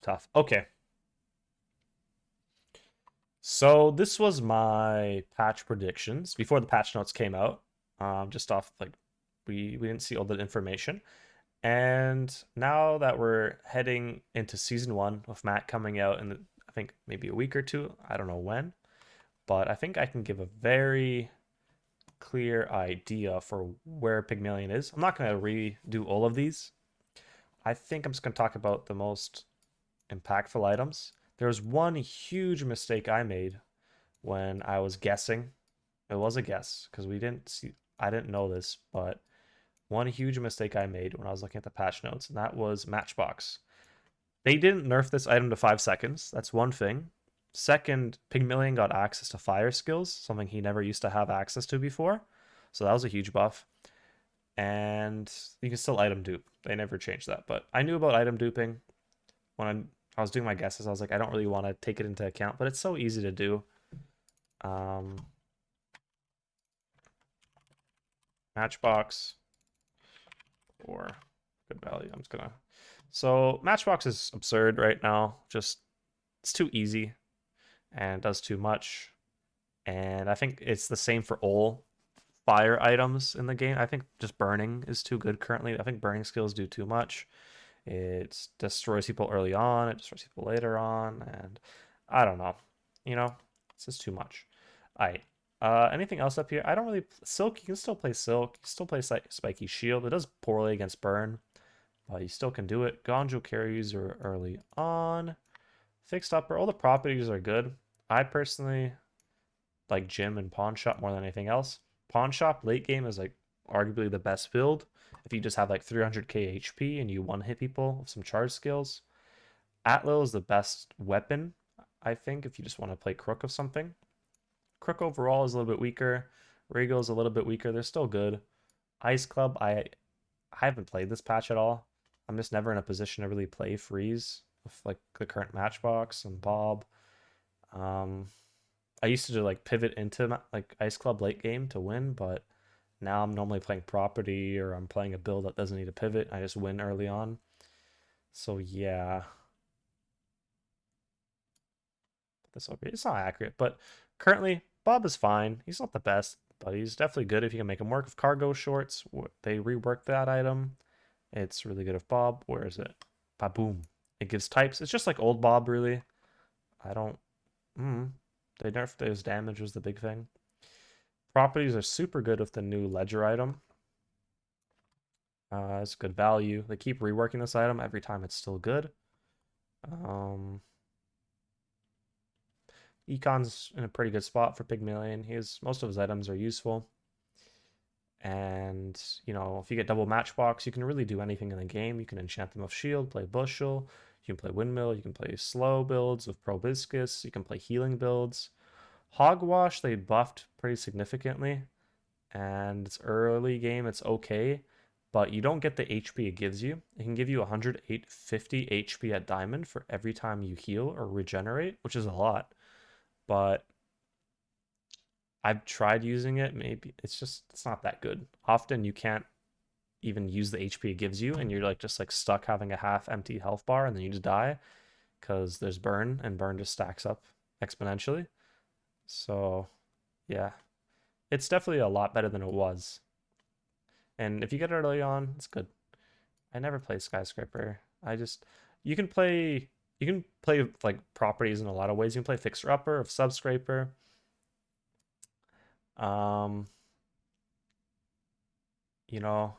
Tough. Okay. So this was my patch predictions before the patch notes came out. Just off like we didn't see all the information. And now that we're heading into season one with Matt coming out in I think maybe a week or two, I don't know when, but I think I can give a very clear idea for where Pygmalion is. I'm not going to redo all of these. I think I'm just going to talk about the most impactful items. There was one huge mistake I made when I was guessing. It was a guess because we didn't see, I didn't know this, but one huge mistake I made when I was looking at the patch notes, and that was Matchbox. They didn't nerf this item to 5 seconds. That's one thing. Second, Pygmalion got access to fire skills, something he never used to have access to before. So that was a huge buff. And you can still item dupe. They never changed that. But I knew about item duping when I was doing my guesses. I was like, I don't really want to take it into account, but it's so easy to do. Um, Matchbox or good value. I'm just gonna. So Matchbox is absurd right now. Just it's too easy and does too much. And I think it's the same for all fire items in the game. I think just burning is too good currently. I think burning skills do too much. It destroys people early on, it destroys people later on, and I don't know. You know, it's just too much. Alright. Anything else up here? I don't really Silk, you can still play Silk, you can still play Spiky Shield. It does poorly against burn, but you still can do it. Gonjo carries are early on. Fixed upper, all the properties are good. I personally like Gym and Pawn Shop more than anything else. Pawn Shop late game is like arguably the best build. If you just have like 300k HP and you one hit people with some charge skills. Atlo is the best weapon, I think, if you just want to play Crook of something. Crook overall is a little bit weaker. Regal is a little bit weaker. They're still good. Ice Club, I haven't played this patch at all. I'm just never in a position to really play Freeze with like the current Matchbox and Bob. Um, I used to like pivot into like Ice Club late game to win, but now I'm normally playing property or I'm playing a build that doesn't need a pivot. I just win early on. So yeah, this will be it's not accurate, but currently Bob is fine. He's not the best, but he's definitely good if you can make him work with cargo shorts. They reworked that item. It's really good with Bob. Where is it? Baboom. It gives types. It's just like old Bob, really. I don't. Mm, they nerfed those damage was the big thing. Properties are super good with the new ledger item. It's good value. They keep reworking this item every time it's still good. Um, Econ's in a pretty good spot for Pygmalion. Most of his items are useful. And, you know, if you get double matchbox, you can really do anything in the game. You can enchant them with shield, play bushel, you can play windmill, you can play slow builds with proboscis, you can play healing builds. Hogwash they buffed pretty significantly, and it's early game, it's okay, but you don't get the HP it gives you. It can give you 150 HP at diamond for every time you heal or regenerate, which is a lot. But I've tried using it. Maybe it's not that good. Often you can't even use the HP it gives you, and you're like just like stuck having a half empty health bar, and then you just die because there's burn, and burn just stacks up exponentially. So yeah, it's definitely a lot better than it was. And if you get it early on, it's good. I never play skyscraper. I just you can play like properties in a lot of ways. You can play fixer upper of subscraper. Um, you know,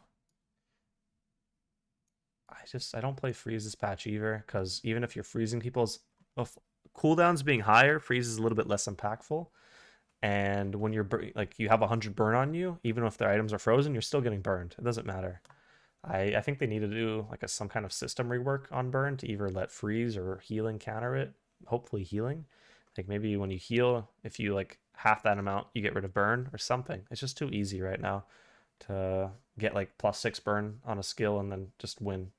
I don't play freeze this patch either because even if you're freezing people's if cooldowns being higher, freeze is a little bit less impactful. And when you're like you have 100 burn on you, even if their items are frozen, you're still getting burned. It doesn't matter. I think they need to do like some kind of system rework on burn to either let freeze or healing counter it. Hopefully healing. Like maybe when you heal, if you like half that amount, you get rid of burn or something. It's just too easy right now to get like +6 burn on a skill and then just win.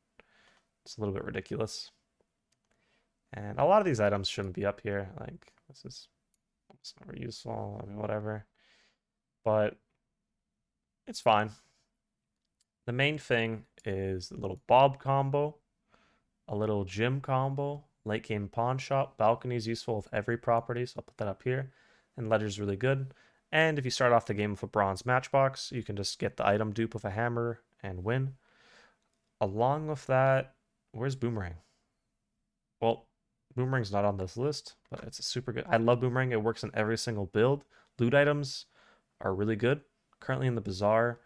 It's a little bit ridiculous. And a lot of these items shouldn't be up here. Like this is it's never useful. I mean whatever. But it's fine. The main thing is the little Bob combo, a little Jim combo, Late game pawn shop. Balcony is useful with every property, so I'll put that up here. And ledger's really good. And if you start off the game with a bronze matchbox, you can just get the item dupe with a hammer and win. Along with that, where's boomerang? Well, boomerang's not on this list, but it's a super good. I love boomerang. It works in every single build. Loot items are really good. Currently in the bazaar,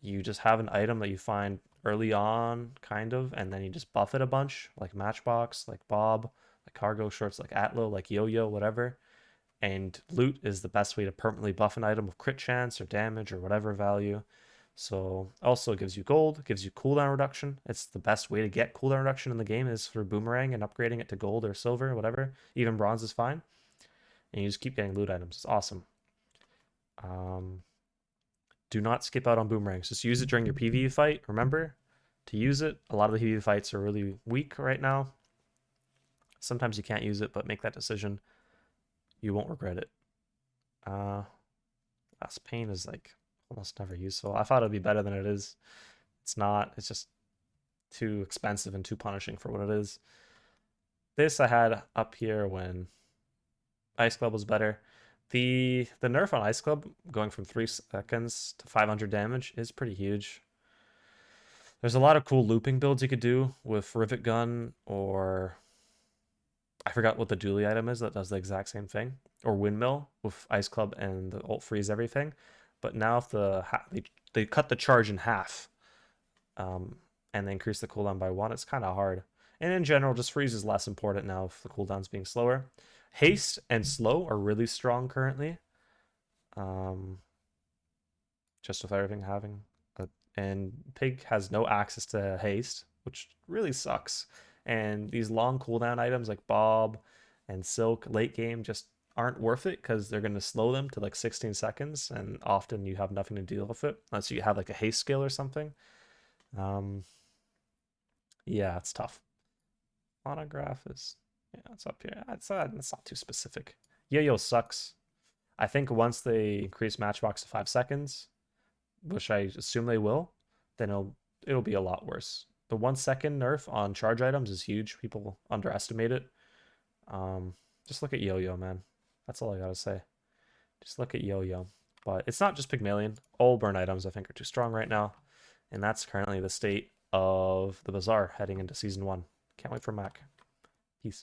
you just have an item that you find early on, kind of, and then you just buff it a bunch, like Matchbox, like Bob, like cargo shorts, like Atlo, like Yo-Yo, whatever. And loot is the best way to permanently buff an item with crit chance or damage or whatever value. So also it gives you gold, gives you cooldown reduction. It's the best way to get cooldown reduction in the game is through boomerang and upgrading it to gold or silver, whatever. Even bronze is fine. And you just keep getting loot items. It's awesome. Do not skip out on boomerangs. Just use it during your PvE fight. Remember to use it. A lot of the PvE fights are really weak right now. Sometimes you can't use it, but make that decision. You won't regret it. Last pain is like almost never useful. I thought it'd be better than it is. It's not. It's just too expensive and too punishing for what it is. This I had up here when Ice Club was better. The nerf on Ice Club going from 3 seconds to 500 damage is pretty huge. There's a lot of cool looping builds you could do with Rivet Gun, or I forgot what the dually item is that does the exact same thing, or Windmill with Ice Club and the ult freeze everything. But now if they cut the charge in half, and they increase the cooldown by 1, it's kind of hard. And in general, just freeze is less important now if the cooldown's being slower. Haste and slow are really strong currently. Just with everything having and Pig has no access to haste, which really sucks. And these long cooldown items like Bob and Silk late game just aren't worth it because they're going to slow them to like 16 seconds, and often you have nothing to deal with it unless you have like a haste skill or something. Yeah, it's tough. Monograph is, yeah, it's up here. It's not too specific. Yo-Yo sucks. I think once they increase Matchbox to 5 seconds, which I assume they will, then it'll be a lot worse. The 1 second nerf on charge items is huge. People underestimate it. Just look at Yo-Yo, man. That's all I gotta say. Just look at Yo-Yo. But it's not just Pygmalien. All burn items I think are too strong right now. And that's currently the state of the Bazaar heading into Season 1. Can't wait for Mac.